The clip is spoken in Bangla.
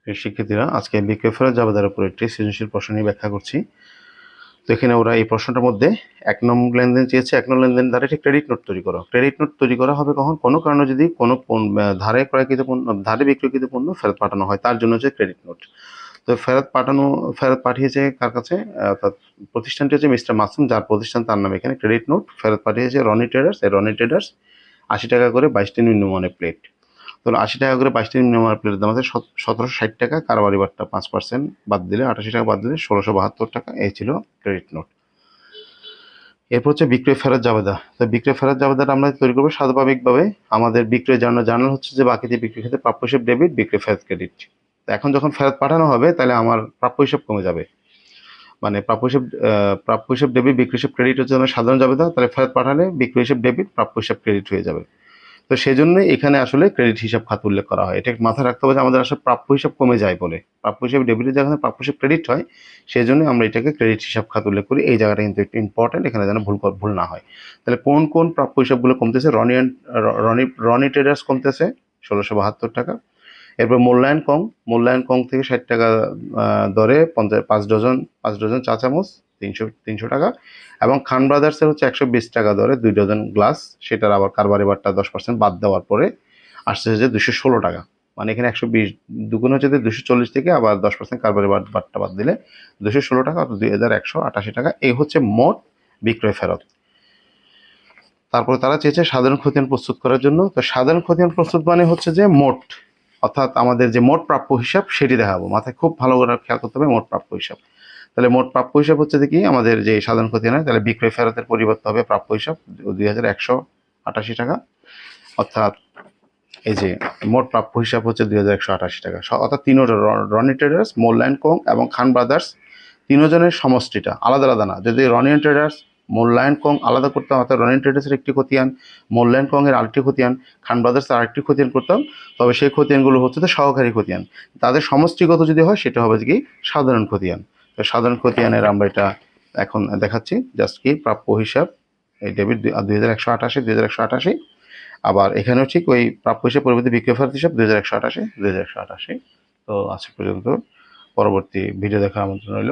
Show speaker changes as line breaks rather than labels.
প্রিয় শিক্ষার্থীরা, আজকে বিক্রয় ফেরত জাবেদার উপর একটি সৃজনশীল প্রশ্ন নিয়ে ব্যাখ্যা করছি। তো এখানে ওরা এই প্রশ্নটার মধ্যে ১ নং লেনদেন চেয়েছে। ১ নং লেনদেন দ্বারা একটি ক্রেডিট নোট তৈরি করো। ক্রেডিট নোট তৈরি করা হবে কখন? কোনো কারণে যদি কোনো ধারে ক্রয়কৃত পণ্য, ধারে বিক্রয়কৃত পণ্য ফেরত পাঠানো হয়, তার জন্য হচ্ছে ক্রেডিট নোট। তো ফেরত পাঠিয়েছে কার কাছে? অর্থাৎ প্রতিষ্ঠানটি হচ্ছে মিস্টার মাসুম, যার প্রতিষ্ঠান তার নামে এখানে ক্রেডিট নোট ফেরত পাঠিয়েছে রনি ট্রেডার্স। এই রনি ট্রেডার্স ৮০ টাকা করে ২২টি নিম্নমানের প্লেট। তো ৮০ টাকা করে ২২টি নিম্নমানের প্লেটের দাম আছে ১৭৬০ টাকা। কারবারি বাট্টা ৫% বাদ দিলে, ৮৮ টাকা বাদ দিলে ১৬৭২ টাকা। এই ছিল ক্রেডিট নোট। এরপর হচ্ছে বিক্রয় ফেরত জাবেদা। তো বিক্রয় ফেরত জাবেদাটা আমরা তৈরি করবো স্বাভাবিকভাবে। আমাদের বিক্রয় জার্নাল হচ্ছে যে বাকিতে বিক্রি ক্ষেত্রে প্রাপ্য হিসাব ডেবিট, বিক্রয় ফেরত ক্রেডিট। তো এখন যখন ফেরত পাঠানো হবে তাহলে আমার প্রাপ্য হিসাব কমে যাবে। মানে প্রাপ্য হিসাব ডেবিট, বিক্রয় হিসাব ক্রেডিট হচ্ছে আমার সাধারণ জাবেদা। তাহলে ফেরত পাঠালে বিক্রয় হিসাব ডেবিট, প্রাপ্য হিসাব ক্রেডিট হয়ে যাবে। তো সেজন্যই এখানে আসলে ক্রেডিট হিসাব খাত উল্লেখ করা হয়। এটা মাথায় রাখতে হবে যে আমাদের আসলে প্রাপ্য হিসাব কমে যায় বলে। প্রাপ্য হিসাব ডেবিটের জায়গায় প্রাপ্য হিসাব ক্রেডিট হয়, সেজন্য আমরা এটাকে ক্রেডিট হিসাব খাত উল্লেখ করি। এই জায়গাটা কিন্তু একটু ইম্পর্টেন্ট, এখানে যেন ভুল না হয়। তাহলে কোন কোন প্রাপ্য হিসাবগুলো কমতেছে? রনি ট্রেডার্স কমতেছে ১৬৭২ টাকা। এরপর মূল্যায়ন কং থেকে ৬০ টাকা দরে ৫ ডজন চা চামচ ৩০০ টাকা। এবং খান ব্রাদার্সের হচ্ছে ১২০ টাকা দরে ২ ডজন গ্লাস, সেটার আবার কারবারি বাট্টা ১০% বাদ দেওয়ার পরে আসছে যে ২১৬ টাকা। মানে এখানে ১২০ দুগুণ হচ্ছে ২৪০ থেকে আবার ১০% কারবারি বাট্টা বাদ দিলে ২১৬ টাকা, অর্থাৎ ২১৮৮ টাকা। এই হচ্ছে মোট বিক্রয় ফেরত। তারপরে তারা চেয়েছে সাধারণ খতিয়ান প্রস্তুত করার জন্য। তো সাধারণ খতিয়ান প্রস্তুত মানে হচ্ছে যে মোট, অর্থাৎ আমাদের যে মোট প্রাপ্য হিসাব সেটি দেখাবো। মাথায় খুব ভালো করে খেয়াল করতে হবে মোট প্রাপ্য হিসাব। তাহলে মোট প্রাপ্য হিসাব হচ্ছে যে কি আমাদের যে সাধারণ খতিয়ান, তাহলে বিক্রয় ফেরতের পরিবর্তে হবে প্রাপ্য হিসাব ২১৮৮ টাকা। অর্থাৎ এই যে মোট প্রাপ্য হিসাব হচ্ছে ২১৮৮ টাকা। অর্থাৎ তিনজন, রনি ট্রেডার্স, মূল্যায়ন কং এবং খান ব্রাদার্স, তিনজনের সমষ্টিটা আলাদা আলাদা না। যদি রনি ট্রেডার্স, মূল্যায়ন কং আলাদা করতাম, অর্থাৎ রনি ট্রেডার্সের একটি খতিয়ান, মূল্যায়ন কং এর আরেকটি খতিয়ান, খান ব্রাদার্সের আরেকটি খতিয়ান করতাম, তবে সেই খতিয়ানগুলো হচ্ছে তো সহকারী খতিয়ান। তাদের সমষ্টিগত যদি হয় সেটা হবে কি সাধারণ খতিয়ান। তো সাধারণ খতিয়ানের আমরা এটা এখন দেখাচ্ছি। জাস্ট কি প্রাপ্য হিসাব এই ডেবিট ২১৮৮। আবার এখানেও ঠিক ওই প্রাপ্য হিসাব পরবর্তী বিক্রয় ফেরত হিসাব ২১৮৮। তো আজ পর্যন্ত। পরবর্তী ভিডিও দেখার আমন্ত্রণ রইল।